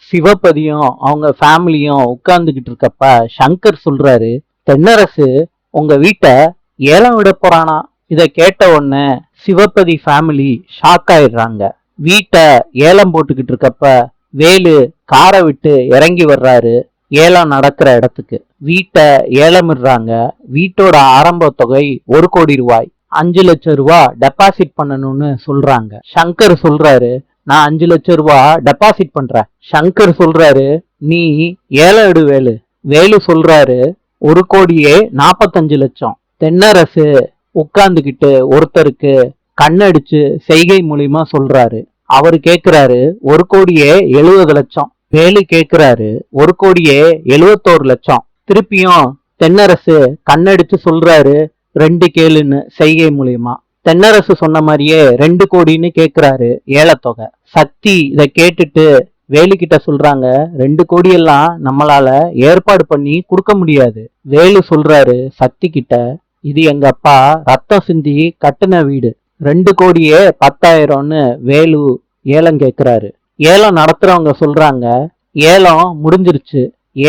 சிவபதியும் அவங்க ஃபேமிலியும் உட்கார்ந்துகிட்டு இருக்கப்ப சங்கர் சொல்றாரு, தென்னரசு உங்க வீட்டை ஏலம் விட போறானா. இத கேட்ட உடனே சிவபதி ஃபேமிலி ஷாக் ஆயிடுறாங்க. வீட்டை ஏலம் போட்டுக்கிட்டு இருக்கப்ப வேலு காரை விட்டு இறங்கி வர்றாரு. ஏலம் நடக்கிற இடத்துக்கு வீட்டை ஏலமிடுறாங்க. வீட்டோட ஆரம்ப தொகை 1 கோடி ரூபாய். 5 லட்சம் ரூபாய் டெபாசிட் பண்ணணும்னு சொல்றாங்க. சங்கர் சொல்றாரு, நான் 5 லட்சம் ரூபாய் டெபாசிட் பண்றேன். சங்கர் சொல்றாரு, நீ ஏலம் எடு வேலு. வேலு சொல்றாரு, 1,45,00,000. தென்னரசு உட்கார்ந்துகிட்டு ஒருத்தருக்கு கண்ணடிச்சு செய்கை மூலியமா சொல்றாரு. அவரு கேக்குறாரு, 1,70,00,000. வேலு கேக்குறாரு, 1,71,00,000. திருப்பியும் தென்னரசு கண்ணடிச்சு சொல்றாரு, 2 கேளுன்னு செய்கை மூலியமா. தென்னரசு சொன்ன மாதிரியே 2 கோடின்னு கேக்குறாரு ஏலத்தொகை. சக்தி இத கேட்டுட்டு வேலு கிட்ட சொல்றாங்க, 2 கோடி எல்லாம் நம்மளால ஏற்பாடு பண்ணி கொடுக்க முடியாது. வேலு சொல்றாரு சக்தி கிட்ட, இது எங்க அப்பா ரத்தம் சிந்தி கட்டுன வீடு, 2 கோடியே 10,000ன்னு வேலு ஏலம் கேக்குறாரு. ஏலம் நடத்துறவங்க சொல்றாங்க, ஏலம் முடிஞ்சிருச்சு,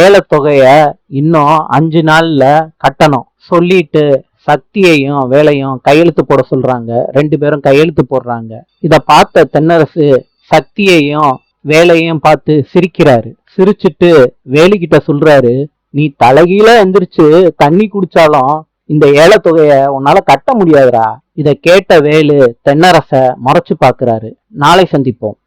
ஏலத்தொகைய இன்னும் 5 நாள்ல கட்டணும் சொல்லிட்டு சக்தியையும் வேலையும் கையெழுத்து போட சொல்றாங்க. 2 பேரும் கையெழுத்து போடுறாங்க. இத பார்த்த தென்னரசு சக்தியையும் வேலையும் பார்த்து சிரிக்கிறாரு. சிரிச்சுட்டு வேலுக்கிட்ட சொல்றாரு, நீ தலைகீழ எந்திரிச்சு தண்ணி குடிச்சாலும் இந்த ஏலத்தொகைய உன்னால கட்ட முடியாதுடா. இத கேட்ட வேலு தென்னரச முறைச்சு பாக்குறாரு. நாளை சந்திப்போம்.